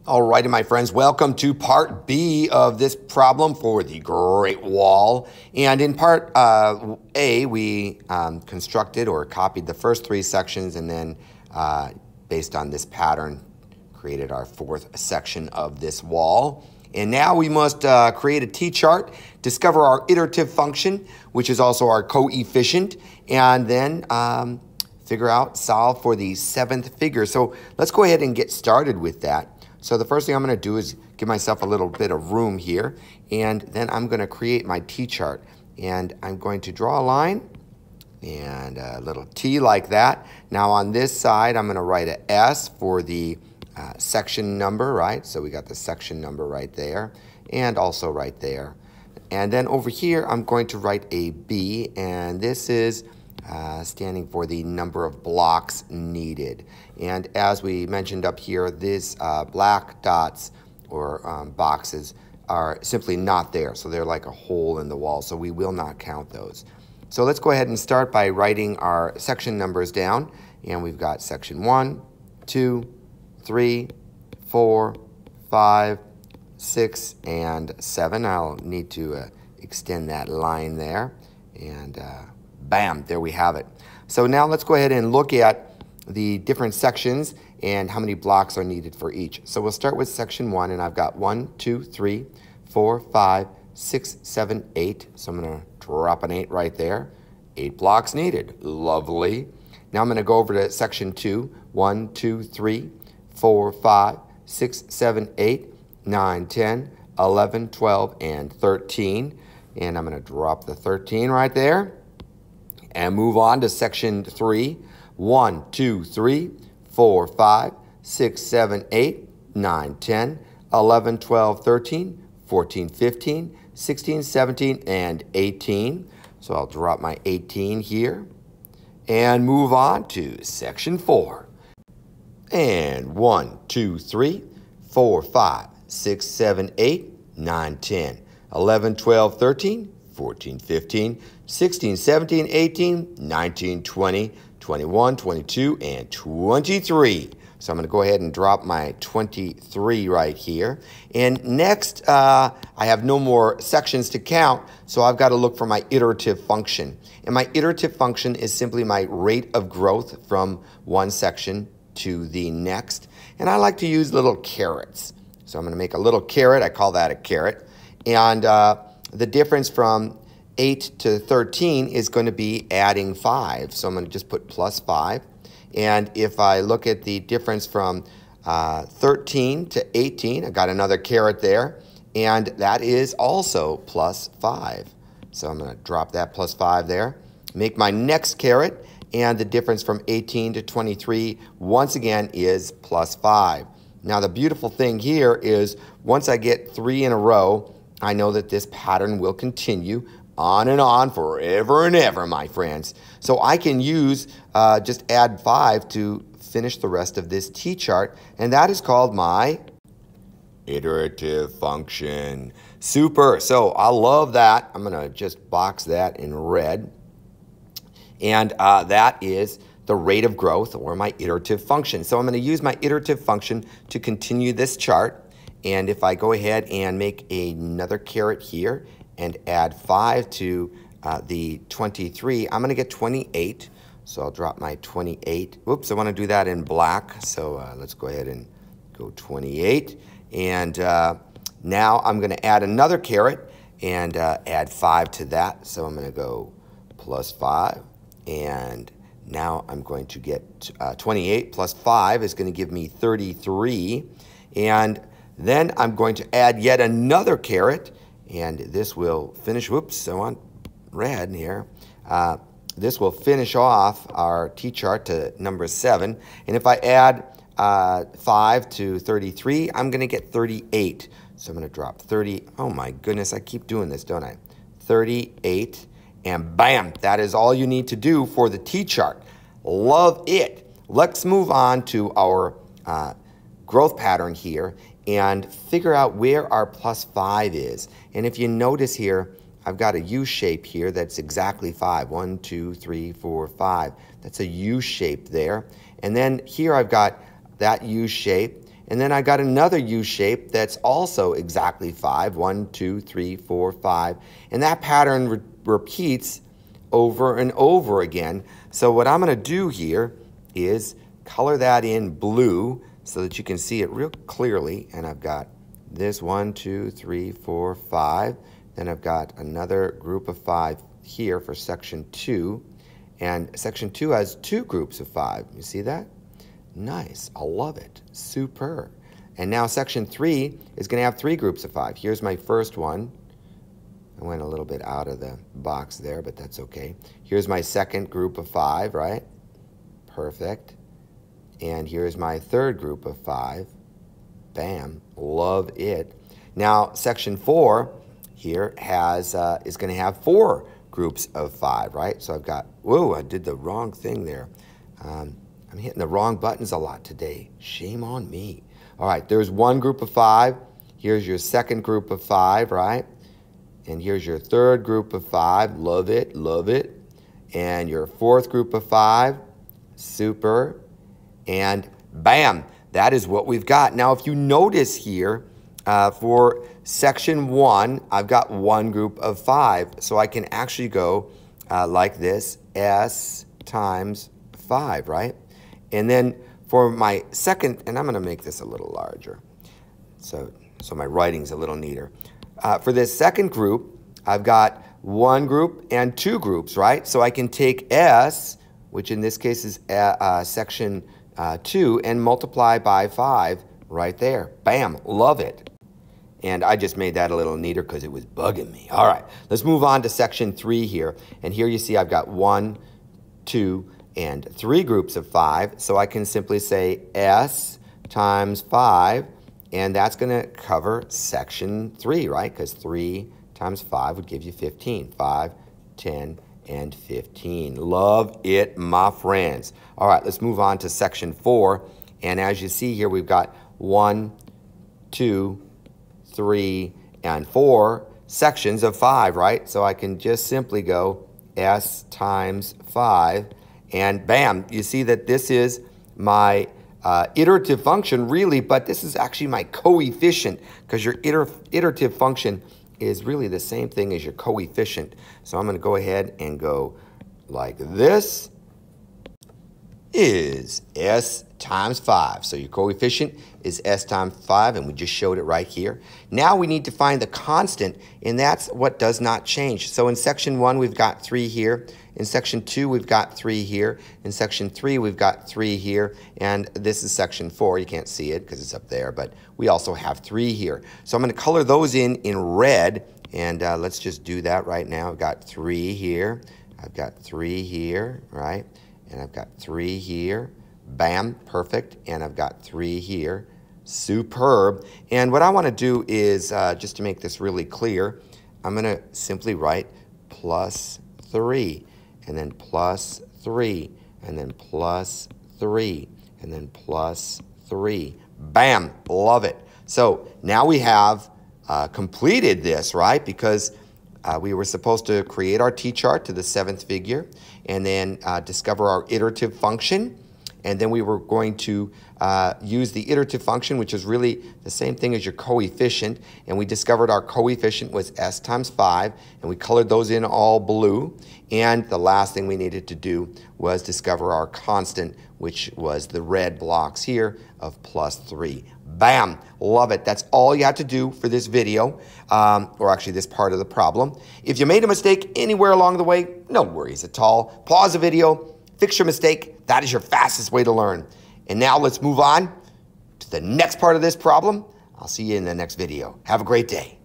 Alrighty, my friends, welcome to part B of this problem for the Great Wall. And in part A, we constructed or copied the first three sections and then based on this pattern, created our fourth section of this wall. And now we must create a t-chart, discover our iterative function, which is also our coefficient, and then figure out, solve for the seventh figure. So let's go ahead and get started with that. So the first thing I'm going to do is give myself a little bit of room here, and then I'm going to create my t-chart. And I'm going to draw a line and a little T like that. Now on this side, I'm going to write a S for the section number, right? So we got the section number right there and also right there. And then over here, I'm going to write a B, and this is standing for the number of blocks needed. And as we mentioned up here, these black dots or boxes are simply not there. So they're like a hole in the wall, so we will not count those. So let's go ahead and start by writing our section numbers down. And we've got section 1, 2, 3, 4, 5, 6, and 7. I'll need to extend that line there. And bam, there we have it. So now let's go ahead and look at the different sections and how many blocks are needed for each. So we'll start with section 1, and I've got 1, 2, 3, 4, 5, 6, 7, 8. So I'm going to drop an 8 right there. 8 blocks needed. Lovely. Now I'm going to go over to section 2. 1, 2, 3, 4, 5, 6, 7, 8, 9, 10, 11, 12, and 13. And I'm going to drop the 13 right there. And move on to section 3. 1, 2, 3, 4, 5, 6, 7, 8, 9, 10, 11, 12, 13, 14, 15, 16, 17, and 18. So I'll drop my 18 here. And move on to section 4. And 1, 2, 3, 4, 5, 6, 7, 8, 9, 10, 11, 12, 13, 14, 15, 16, 17, 18, 19, 20, 21, 22, and 23. So I'm going to go ahead and drop my 23 right here. And next, I have no more sections to count, so I've got to look for my iterative function. And my iterative function is simply my rate of growth from one section to the next. And I like to use little carrots. So I'm going to make a little carrot. I call that a carrot. And the difference from 8 to 13 is going to be adding 5. So I'm going to just put plus 5. And if I look at the difference from 13 to 18, I got another carrot there. And that is also plus 5. So I'm going to drop that plus 5 there. Make my next carrot. And the difference from 18 to 23, once again, is plus 5. Now, the beautiful thing here is once I get 3 in a row, I know that this pattern will continue on and on forever and ever, my friends. So I can use, just add 5 to finish the rest of this t-chart, and that is called my iterative function. Super. So I love that. I'm going to just box that in red. And that is the rate of growth, or my iterative function. So I'm going to use my iterative function to continue this chart. And if I go ahead and make another carrot here and add 5 to the 23, I'm going to get 28. So I'll drop my 28. Whoops, I want to do that in black. So let's go ahead and go 28. And now I'm going to add another carrot and add 5 to that. So I'm going to go plus 5. And now I'm going to get 28 plus 5 is going to give me 33. And then I'm going to add yet another carrot, and this will finish, whoops, I want red here. This will finish off our t-chart to number 7. And if I add 5 to 33, I'm going to get 38. So I'm going to drop 30. Oh my goodness, I keep doing this, don't I? 38, and bam, that is all you need to do for the t-chart. Love it. Let's move on to our growth pattern here and figure out where our plus 5 is. And if you notice here, I've got a U shape here that's exactly 5. 1, 2, 3, 4, 5. That's a U shape there. And then here I've got that U shape. And then I got another U shape that's also exactly 5. 1, 2, 3, 4, 5. And that pattern repeats over and over again. So what I'm going to do here is color that in blue so that you can see it real clearly. And I've got this 1, 2, 3, 4, 5. Then I've got another group of 5 here for section 2. And section 2 has 2 groups of 5. You see that? Nice. I love it. Superb. And now section 3 is going to have 3 groups of 5. Here's my first one. I went a little bit out of the box there, but that's okay. Here's my second group of 5, right? Perfect. And here's my third group of 5. Bam. Love it. Now, section 4 here is going to have 4 groups of 5, right? So I've got, whoa, I did the wrong thing there. I'm hitting the wrong buttons a lot today. Shame on me. All right, there's one group of 5. Here's your second group of 5, right? And here's your third group of 5. Love it, love it. And your fourth group of 5. Super. And bam, that is what we've got. Now, if you notice here, for section 1, I've got one group of 5. So I can actually go like this, S times 5, right? And then for my second, and I'm going to make this a little larger so my writing's a little neater. For this second group, I've got one group and 2 groups, right? So I can take S, which in this case is section 2, and multiply by 5 right there. Bam, love it. And I just made that a little neater because it was bugging me. All right, let's move on to section 3 here. And here you see I've got 1, 2, and 3 groups of 5. So I can simply say S times 5, and that's going to cover section 3, right? Because 3 times 5 would give you 15. 5, 10, and 15. Love it, my friends. All right, let's move on to section 4. And as you see here, we've got 1, 2, 3, and 4 sections of 5, right? So I can just simply go S times 5, and bam, you see that this is my iterative function, really, but this is actually my coefficient, because your iterative function is really the same thing as your coefficient. So I'm going to go ahead and go like this is S times 5. So your coefficient is S times 5, and we just showed it right here. Now we need to find the constant, and that's what does not change. So in section 1, we've got 3 here. In section 2, we've got 3 here. In section 3, we've got 3 here. And this is section 4. You can't see it because it's up there, but we also have 3 here. So I'm going to color those in red, and let's just do that right now. I've got 3 here. I've got 3 here, right? And I've got 3 here. Bam, perfect. And I've got 3 here. Superb. And what I want to do is, just to make this really clear, I'm going to simply write plus 3, and then plus 3, and then plus 3, and then plus 3. Bam, love it. So now we have completed this, right? Because we were supposed to create our t-chart to the 7th figure, and then discover our iterative function. And then we were going to use the iterative function, which is really the same thing as your coefficient. And we discovered our coefficient was S times 5, and we colored those in all blue. And the last thing we needed to do was discover our constant, which was the red blocks here of plus 3. Bam! Love it. That's all you have to do for this video, or actually this part of the problem. If you made a mistake anywhere along the way, no worries at all. Pause the video, fix your mistake. That is your fastest way to learn. And now let's move on to the next part of this problem. I'll see you in the next video. Have a great day.